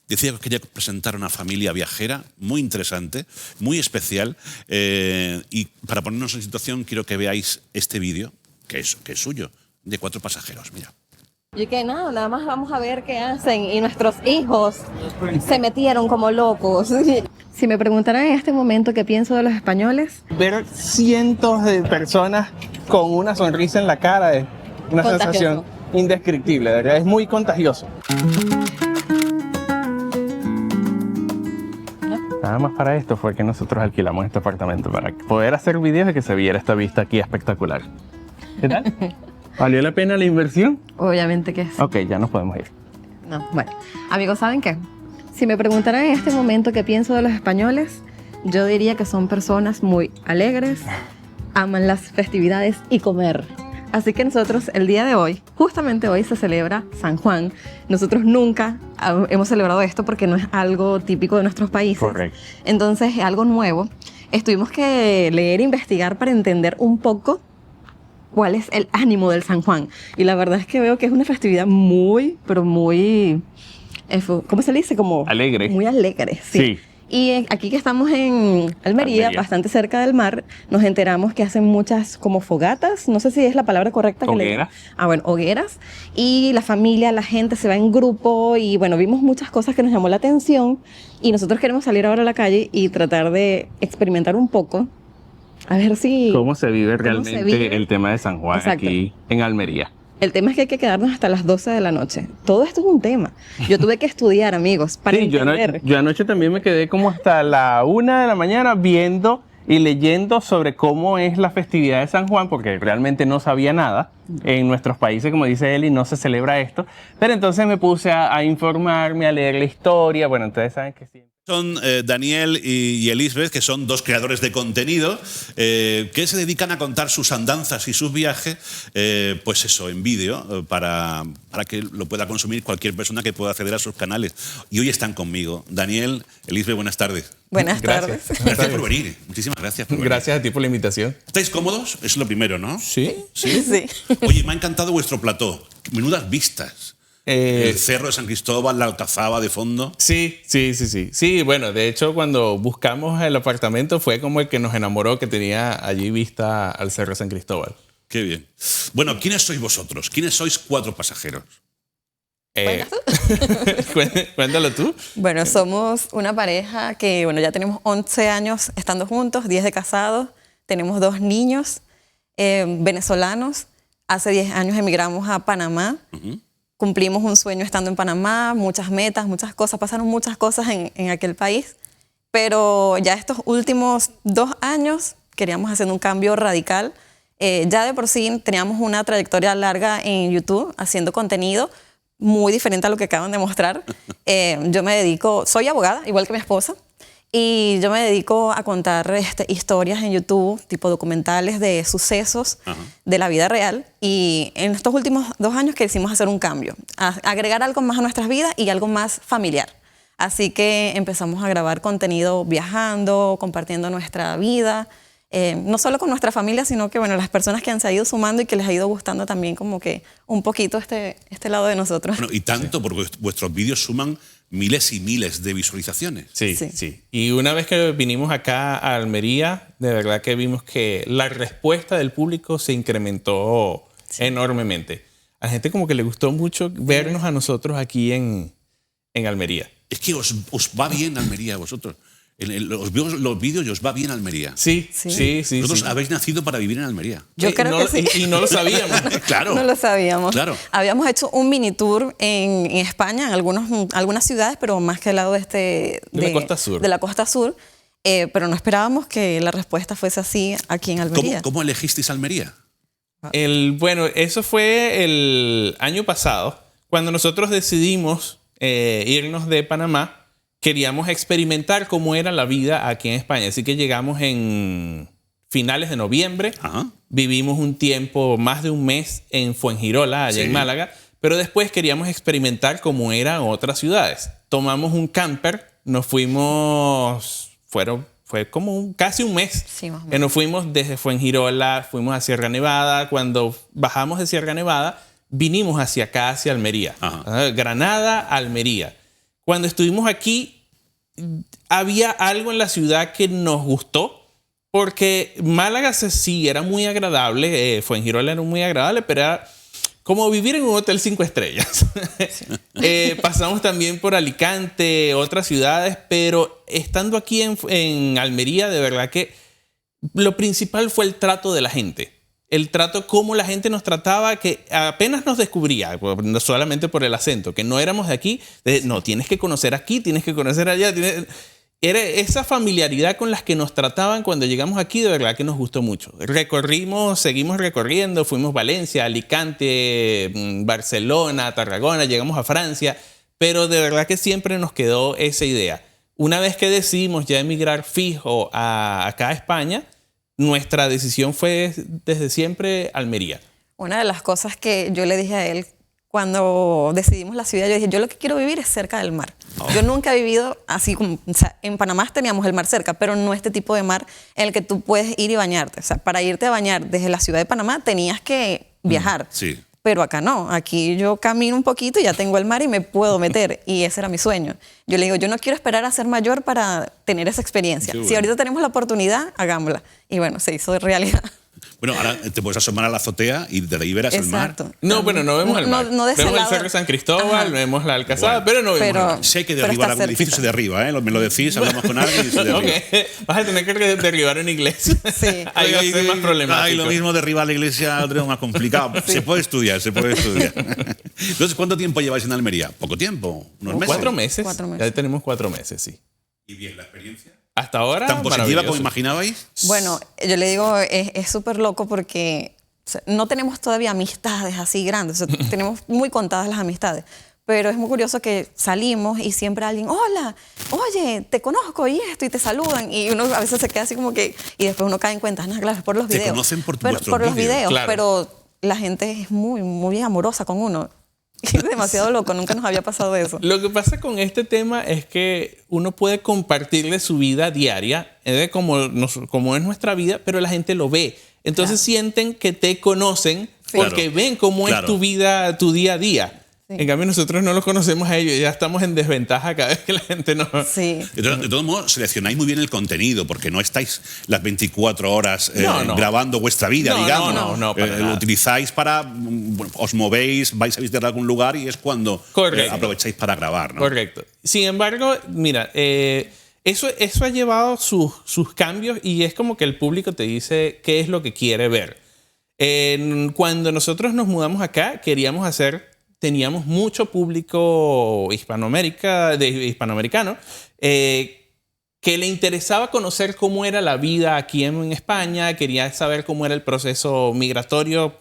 decía que os quería presentar a una familia viajera muy interesante, muy especial. Y para ponernos en situación, quiero que veáis este vídeo, que es suyo, de 4 pasajeros. Mira. Y que nada más vamos a ver qué hacen. Y nuestros hijos se metieron como locos. Si me preguntaran en este momento qué pienso de los españoles, ver cientos de personas con una sonrisa en la cara es una sensación indescriptible, de verdad, es muy contagioso. Nada más para esto fue que nosotros alquilamos este apartamento, para poder hacer videos y que se viera esta vista aquí espectacular. ¿Qué tal? ¿Valió la pena la inversión? obviamente que sí. Ok, ya nos podemos ir. No, bueno, amigos, ¿saben qué? Si me preguntaran en este momento qué pienso de los españoles, yo diría que son personas muy alegres, aman las festividades y comer. Así que nosotros el día de hoy, justamente hoy se celebra San Juan. Nosotros nunca hemos celebrado esto porque no es algo típico de nuestros países. Correcto. Entonces es algo nuevo. Tuvimos que leer e investigar para entender un poco cuál es el ánimo del San Juan. Y la verdad es que veo que es una festividad muy, pero muy... ¿Cómo se le dice? Como alegre. Muy alegre, sí. Sí. Y aquí que estamos en Almería, bastante cerca del mar, nos enteramos que hacen muchas como fogatas, no sé si es la palabra correcta. Hogueras. Bueno, hogueras. Y la familia, la gente se va en grupo y bueno, vimos muchas cosas que nos llamó la atención y nosotros queremos salir ahora a la calle y tratar de experimentar un poco, a ver si... ¿Cómo se vive realmente el tema de San Juan? Exacto. Aquí en Almería? El tema es que hay que quedarnos hasta las 12 de la noche. Todo esto es un tema. Yo tuve que estudiar, amigos, para entender. Yo anoche también me quedé como hasta la 1 de la mañana viendo y leyendo sobre cómo es la festividad de San Juan, porque realmente no sabía nada. En nuestros países, como dice Eli, no se celebra esto. Pero entonces me puse a informarme, a leer la historia. Bueno, ustedes saben que sí. Son Daniel y Elizabeth, que son 2 creadores de contenido que se dedican a contar sus andanzas y sus viajes, pues eso, en vídeo, para que lo pueda consumir cualquier persona que pueda acceder a sus canales. Y hoy están conmigo. Daniel, Elizabeth, buenas tardes. Buenas tardes. Gracias por venir. Muchísimas gracias por venir. Gracias a ti por la invitación. ¿Estáis cómodos? Eso es lo primero, ¿no? Sí. Sí. Oye, me ha encantado vuestro plató. Menudas vistas. El Cerro de San Cristóbal, la Alcazaba de fondo. Sí. Sí, bueno, de hecho, cuando buscamos el apartamento fue como el que nos enamoró, que tenía allí vista al Cerro de San Cristóbal. Qué bien. Bueno, ¿quiénes sois vosotros? ¿Quiénes sois 4 pasajeros? Cuéntalo tú. Bueno, somos una pareja que, bueno, ya tenemos 11 años estando juntos, 10 de casados, tenemos 2 niños venezolanos. Hace 10 años emigramos a Panamá. Cumplimos un sueño estando en Panamá, muchas metas, muchas cosas, pasaron muchas cosas en aquel país, pero ya estos últimos 2 años queríamos hacer un cambio radical. Ya de por sí teníamos una trayectoria larga en YouTube haciendo contenido muy diferente a lo que acaban de mostrar. Yo me dedico, soy abogada, igual que mi esposa, y yo me dedico a contar historias en YouTube, tipo documentales de sucesos de la vida real. Y en estos últimos 2 años quisimos hacer un cambio, agregar algo más a nuestras vidas y algo más familiar. Así que empezamos a grabar contenido viajando, compartiendo nuestra vida, no solo con nuestra familia, sino que bueno, las personas que han se ido sumando y que les ha ido gustando también como que un poquito este lado de nosotros. Bueno, y tanto porque vuestros vídeos suman miles y miles de visualizaciones. Sí. Y una vez que vinimos acá a Almería, de verdad que vimos que la respuesta del público se incrementó enormemente. A la gente como que le gustó mucho vernos a nosotros aquí en Almería. Es que os va bien Almería a vosotros. Los vídeos y os va bien Almería. Sí. Vosotros habéis nacido para vivir en Almería. Yo creo que sí. Y no lo sabíamos. Claro. No lo sabíamos. Claro. Habíamos hecho un mini tour en España, en algunas ciudades, pero más que al lado de la costa sur. De la costa sur. Pero no esperábamos que la respuesta fuese así aquí en Almería. ¿Cómo elegisteis Almería? Bueno, eso fue el año pasado, cuando nosotros decidimos irnos de Panamá. Queríamos experimentar cómo era la vida aquí en España. Así que llegamos en finales de noviembre. Vivimos un tiempo, más de un mes, en Fuengirola, allá en Málaga. Pero después queríamos experimentar cómo eran otras ciudades. Tomamos un camper, nos fuimos... Fue como casi un mes. Sí, más o menos. Nos fuimos desde Fuengirola, fuimos a Sierra Nevada. Cuando bajamos de Sierra Nevada, vinimos hacia acá, hacia Almería. Granada, Almería. cuando estuvimos aquí, había algo en la ciudad que nos gustó, porque Málaga sí era muy agradable, Fuengirola era muy agradable, pero era como vivir en un hotel 5 estrellas. Pasamos también por Alicante, otras ciudades, pero estando aquí en Almería, de verdad que lo principal fue el trato de la gente. El trato, cómo la gente nos trataba, que apenas nos descubría, no solamente por el acento, que no éramos de aquí, no, tienes que conocer aquí, tienes que conocer allá. Era esa familiaridad con las que nos trataban cuando llegamos aquí, de verdad que nos gustó mucho. Seguimos recorriendo, fuimos a Valencia, Alicante, Barcelona, Tarragona, llegamos a Francia, pero de verdad que siempre nos quedó esa idea. Una vez que decidimos ya emigrar fijo acá a España, nuestra decisión fue desde siempre Almería. Una de las cosas que yo le dije a él cuando decidimos la ciudad, yo dije, yo lo que quiero vivir es cerca del mar. Yo nunca he vivido así como, o sea, en Panamá teníamos el mar cerca, pero no este tipo de mar en el que tú puedes ir y bañarte. O sea, para irte a bañar desde la ciudad de Panamá tenías que viajar. Sí. Pero acá no, aquí yo camino un poquito y ya tengo el mar y me puedo meter. Y ese era mi sueño. Yo le digo, yo no quiero esperar a ser mayor para tener esa experiencia. Qué bueno. Si ahorita tenemos la oportunidad, hagámosla. Y bueno, se hizo realidad. Bueno, ahora te puedes asomar a la azotea y de ahí verás el mar. Exacto. No, bueno, no vemos el mar. No de ese vemos el lado. Cerro San Cristóbal, vemos la Alcazaba, pero no vemos el mar. Si hay que Pero derribar está algún edificio, se cerquita. derriba, ¿eh? Me lo decís, hablamos con alguien y se derriba. Ok, vas a tener que derribar una iglesia. Sí. Ahí va a ser más problemático. Ay, lo mismo derribar la iglesia, lo tenemos más complicado. Sí. Se puede estudiar, se puede estudiar. Entonces, ¿cuánto tiempo lleváis en Almería? ¿Poco tiempo? ¿Unos meses? 4 meses. 4 meses. Ya tenemos 4 meses, sí. ¿Y bien la experiencia? Hasta ahora, ¿Tan positiva maravilloso. como imaginabais? Bueno, yo le digo, es súper loco porque o sea, no tenemos todavía amistades así grandes. O sea, tenemos muy contadas las amistades. Pero es muy curioso que salimos y siempre alguien, hola, oye, te conozco y esto, y te saludan. Y uno a veces se queda así como que, y después uno cae en cuenta, no, claro, es por los Te videos. conocen por Por vuestros los vídeos. videos, Claro. pero la gente es muy, muy amorosa con uno. Y es demasiado loco, nunca nos había pasado eso. Lo que pasa con este tema es que uno puede compartirle su vida diaria, como es nuestra vida, pero la gente lo ve. Entonces sienten que te conocen porque Claro. ven cómo Claro. es tu vida, tu día a día. Sí. En cambio, nosotros no los conocemos a ellos, ya estamos en desventaja cada vez que la gente nos... Sí. De todos modos, seleccionáis muy bien el contenido, porque no estáis las 24 horas No. grabando vuestra vida, No, digamos. no, para Lo nada. utilizáis para, bueno, os movéis, vais a visitar algún lugar y es cuando Correcto. aprovecháis para grabar, ¿no? Correcto. Sin embargo, mira, eso ha llevado sus cambios y es como que el público te dice qué es lo que quiere ver. Cuando nosotros nos mudamos acá, teníamos mucho público hispanoamericano que le interesaba conocer cómo era la vida aquí en España, quería saber cómo era el proceso migratorio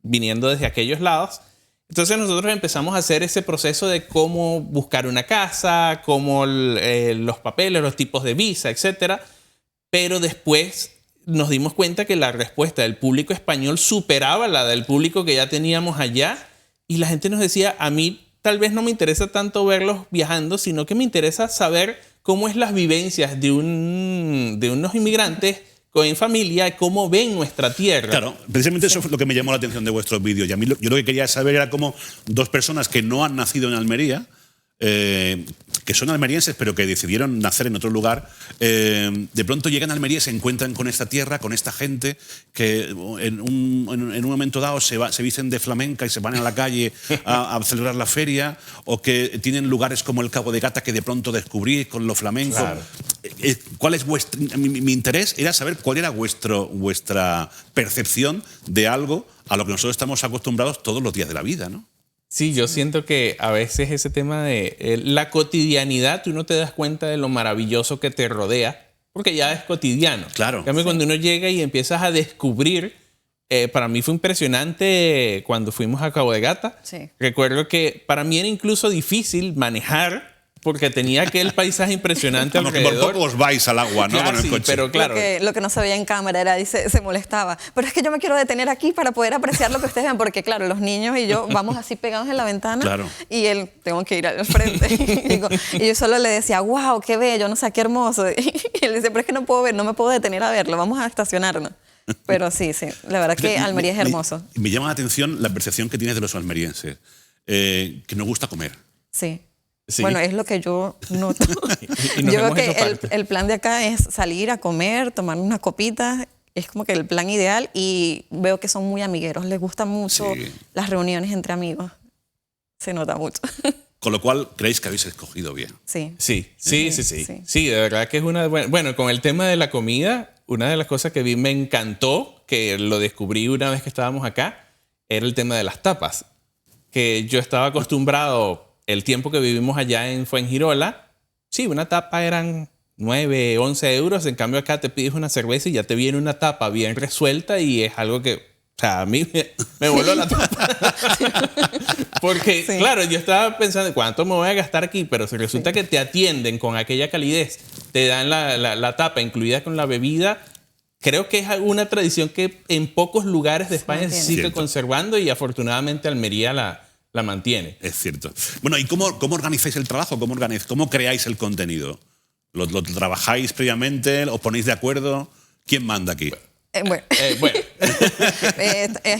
viniendo desde aquellos lados. Entonces nosotros empezamos a hacer ese proceso de cómo buscar una casa, cómo los papeles, los tipos de visa, etc. Pero después nos dimos cuenta que la respuesta del público español superaba la del público que ya teníamos allá. Y la gente nos decía, a mí tal vez no me interesa tanto verlos viajando, sino que me interesa saber cómo es las vivencias de unos inmigrantes en familia, cómo ven nuestra tierra. Claro, precisamente eso fue lo que me llamó la atención de vuestros vídeos. Y a mí yo lo que quería saber era cómo dos personas que no han nacido en Almería, que son almerienses pero que decidieron nacer en otro lugar, de pronto llegan a Almería y se encuentran con esta tierra, con esta gente que en un momento dado se visten de flamenca y se van a la calle a celebrar la feria, o que tienen lugares como el Cabo de Gata que de pronto descubrís con lo flamenco. Claro. ¿Cuál es mi interés era saber cuál era vuestra percepción de algo a lo que nosotros estamos acostumbrados todos los días de la vida, ¿no? Sí, yo siento que a veces ese tema de la cotidianidad, tú no te das cuenta de lo maravilloso que te rodea, porque ya es cotidiano. Claro. En cambio, cuando uno llega y empiezas a descubrir, para mí fue impresionante cuando fuimos a Cabo de Gata. Sí. Recuerdo que para mí era incluso difícil manejar porque tenía aquel paisaje impresionante Como que por alrededor. poco os vais al agua, ¿no? Con el Casi, coche. pero claro. Lo que no se veía en cámara era, y se molestaba. Pero es que yo me quiero detener aquí para poder apreciar lo que ustedes ven, porque claro, los niños y yo vamos así pegados en la ventana, Claro. y él, tengo que ir al frente. Y yo solo le decía, wow, qué bello, no sé, qué hermoso. Y él dice, pero es que no puedo ver, no me puedo detener a verlo, vamos a estacionarnos. Pero sí, la verdad que Almería es hermoso. Me llama la atención la percepción que tienes de los almerienses, que nos gusta comer. Sí. Sí. Bueno, es lo que yo noto. Y nos Yo veo vemos que esa parte. el plan de acá es salir a comer, tomar unas copitas. Es como que el plan ideal y veo que son muy amigueros. Les gustan mucho Sí. las reuniones entre amigos. Se nota mucho. Con lo cual, creéis que habéis escogido bien. Sí. Sí. Sí, de verdad que es una buena... Bueno, con el tema de la comida, una de las cosas que vi me encantó, que lo descubrí una vez que estábamos acá, era el tema de las tapas. Que yo estaba acostumbrado, el tiempo que vivimos allá en Fuengirola, sí, una tapa eran 9, 11 euros. En cambio acá te pides una cerveza y ya te viene una tapa bien resuelta y es algo que, o sea, a mí me voló la tapa. Porque, Sí. Claro, claro, yo estaba pensando, ¿cuánto me voy a gastar aquí? Pero si resulta que te atienden con aquella calidez, te dan la tapa incluida con la bebida. Creo que es una tradición que en pocos lugares de España se mantiene. sigue Cierto. conservando y afortunadamente Almería la mantiene. Es cierto. Bueno, ¿y cómo organizáis el trabajo? ¿Cómo creáis el contenido? ¿Lo trabajáis previamente? ¿Os ponéis de acuerdo? ¿Quién manda aquí? Bueno,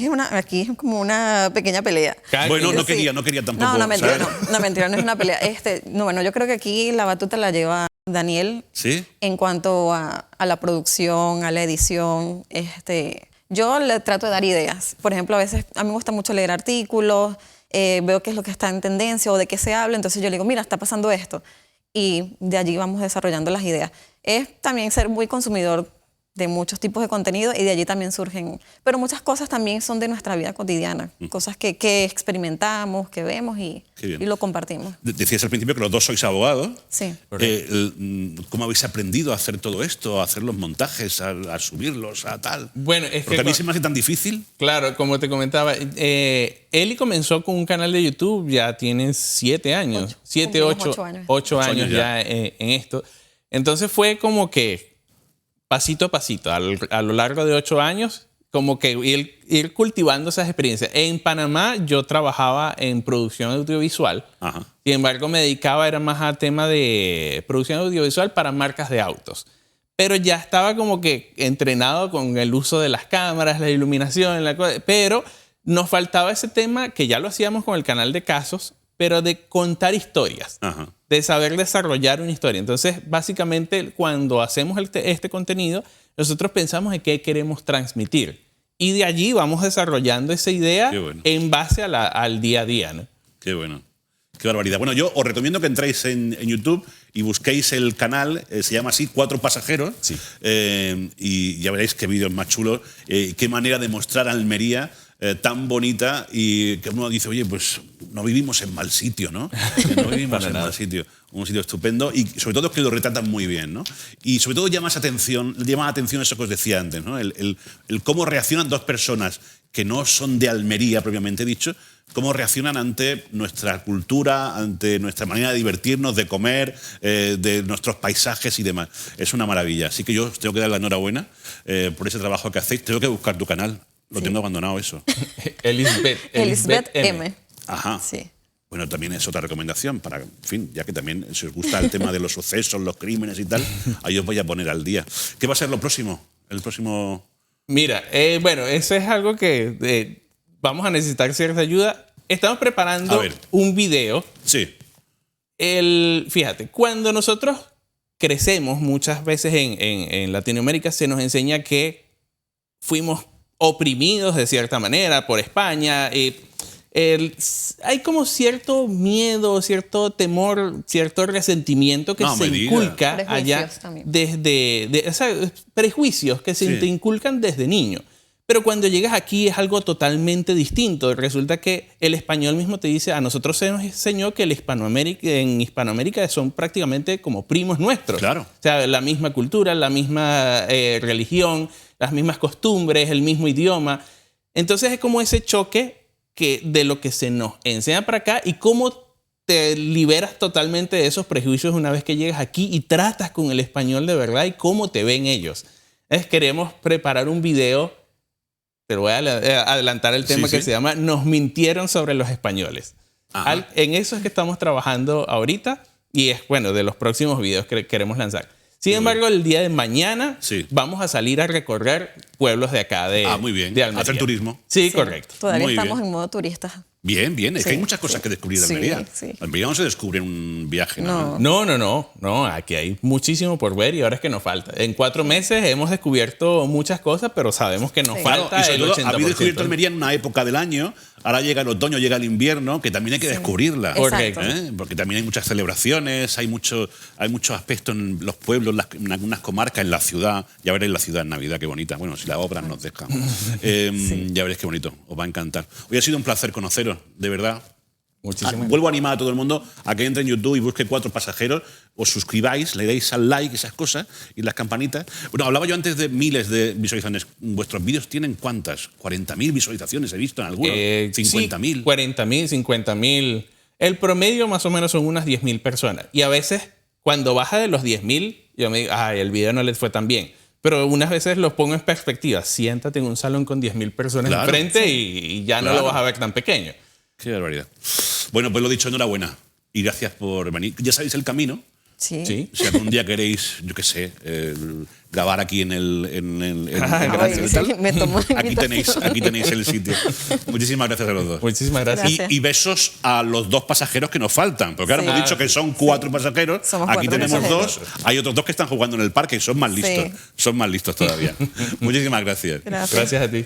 Bueno, aquí es como una pequeña pelea. cada Bueno, quien- no quería tampoco. No, mentira, ¿sabes? no, mentira, no es una pelea. No, bueno, yo creo que aquí la batuta la lleva Daniel ¿Sí? en cuanto a la producción, a la edición. Yo le trato de dar ideas. Por ejemplo, a veces a mí me gusta mucho leer artículos, veo qué es lo que está en tendencia o de qué se habla, entonces yo le digo, mira, está pasando esto. Y de allí vamos desarrollando las ideas. Es también ser muy consumidor de muchos tipos de contenido y de allí también surgen. Pero muchas cosas también son de nuestra vida cotidiana, cosas que experimentamos, que vemos y Qué bien. lo compartimos. Decías al principio que los dos sois abogados. Sí. ¿Cómo habéis aprendido a hacer todo esto? A hacer los montajes, a subirlos, a tal. Bueno, es Porque que a mí se me hace tan difícil. claro, como te comentaba, Eli comenzó con un canal de YouTube, ya tiene 7 años. 7, Cumplimos 8 8 años. 8 8 años años ya en esto. Entonces fue como que pasito a pasito, a lo largo de 8 años, como que ir cultivando esas experiencias. En Panamá yo trabajaba en producción audiovisual. Ajá. Sin embargo, me dedicaba era más a tema de producción audiovisual para marcas de autos. Pero ya estaba como que entrenado con el uso de las cámaras, la iluminación, pero nos faltaba ese tema que ya lo hacíamos con el canal de casos, pero de contar historias, Ajá. de saber desarrollar una historia. Entonces, básicamente, cuando hacemos este contenido, nosotros pensamos en qué queremos transmitir. Y de allí vamos desarrollando esa idea Qué bueno. en base al día a día, ¿no? Qué bueno. Qué barbaridad. Bueno, yo os recomiendo que entréis en YouTube y busquéis el canal, se llama así, 4 pasajeros. Sí. Y ya veréis qué vídeos más chulos, qué manera de mostrar Almería tan bonita y que uno dice, oye, pues no vivimos en mal sitio, ¿no? Que no vivimos Para en nada. mal sitio. Un sitio estupendo y sobre todo que lo retratan muy bien, ¿no? Y sobre todo llama la atención eso que os decía antes, ¿no? El cómo reaccionan dos personas que no son de Almería propiamente dicho, cómo reaccionan ante nuestra cultura, ante nuestra manera de divertirnos, de comer, de nuestros paisajes y demás. Es una maravilla. Así que yo os tengo que dar la enhorabuena por ese trabajo que hacéis. Tengo que buscar tu canal. Lo tengo abandonado eso. Elizabeth M. Ajá. Sí. Bueno, también es otra recomendación para, en fin, ya que también si os gusta el tema de los sucesos, los crímenes y tal, ahí os voy a poner al día. ¿Qué va a ser lo próximo? El próximo... Mira, bueno, eso es algo que vamos a necesitar cierta ayuda. Estamos A preparando ver. un video. Sí. Fíjate, cuando nosotros crecemos muchas veces en Latinoamérica se nos enseña que fuimos oprimidos de cierta manera por España. Hay como cierto miedo, cierto temor, cierto resentimiento que No se me digas. inculca Prejuicios allá también. o sea, prejuicios que se Sí. te inculcan desde niño. Pero cuando llegas aquí es algo totalmente distinto. Resulta que el español mismo te dice, a nosotros se nos enseñó que en Hispanoamérica son prácticamente como primos nuestros. Claro. O sea, la misma cultura, la misma religión, las mismas costumbres, el mismo idioma. Entonces es como ese choque de lo que se nos enseña para acá y cómo te liberas totalmente de esos prejuicios una vez que llegas aquí y tratas con el español de verdad y cómo te ven ellos. Entonces queremos preparar un video, te voy a adelantar el tema Sí, que sí. se llama Nos mintieron sobre los españoles. Ajá. En eso es que estamos trabajando ahorita y es, bueno, de los próximos videos que queremos lanzar. Sin embargo, el día de mañana Sí. vamos a salir a recorrer pueblos de acá, Muy bien. de Almería. Hacer turismo. Sí, correcto. Todavía Muy estamos bien. en modo turista. Bien, bien. Es que Sí, hay muchas cosas que descubrir de sí, Almería. sí. Almería no se descubre en un viaje, ¿no? No, aquí hay muchísimo por ver y ahora es que nos falta. En 4 meses hemos descubierto muchas cosas, pero sabemos que nos Sí. Claro, falta y sobre el todo, 80%. habéis descubierto Almería en una época del año, ahora llega el otoño, llega el invierno, que también hay que descubrirla. Correcto. Porque también hay muchas celebraciones, hay muchos aspectos en los pueblos, en algunas comarcas, en la ciudad. Ya veréis la ciudad en Navidad, qué bonita. Bueno, si las obras nos dejan. Ya veréis qué bonito, os va a encantar. Hoy ha sido un placer conoceros, de verdad. Muchísimas Vuelvo a animar a todo el mundo a que entre en YouTube y busque 4 pasajeros, os suscribáis, le deis al like, esas cosas, y las campanitas. Bueno, hablaba yo antes de miles de visualizaciones. ¿Vuestros vídeos tienen cuántas? 40.000 visualizaciones he visto en algunos. 50.000. Sí, 40.000, 50.000. El promedio más o menos son unas 10.000 personas. Y a veces, cuando baja de los 10.000, yo me digo, ay, el video no les fue tan bien. Pero unas veces los pongo en perspectiva. Siéntate en un salón con 10.000 personas Claro, enfrente y ya no lo vas a ver tan pequeño. Qué barbaridad. Bueno, pues lo dicho, enhorabuena. Y gracias por venir. Ya sabéis el camino. Sí. Sí. Si algún día queréis, yo qué sé, grabar aquí en el Ay, Gran sí, Central, me tomó la aquí tenéis el sitio. Muchísimas gracias a los dos. Muchísimas gracias. Gracias. Y besos a los 2 pasajeros que nos faltan. Porque ahora Sí. hemos dicho que son 4 pasajeros. Somos Aquí 4 tenemos pasajeros. 2. Hay otros 2 que están jugando en el parque y son más listos. Sí. Son más listos todavía. Muchísimas gracias. Gracias. Gracias a ti.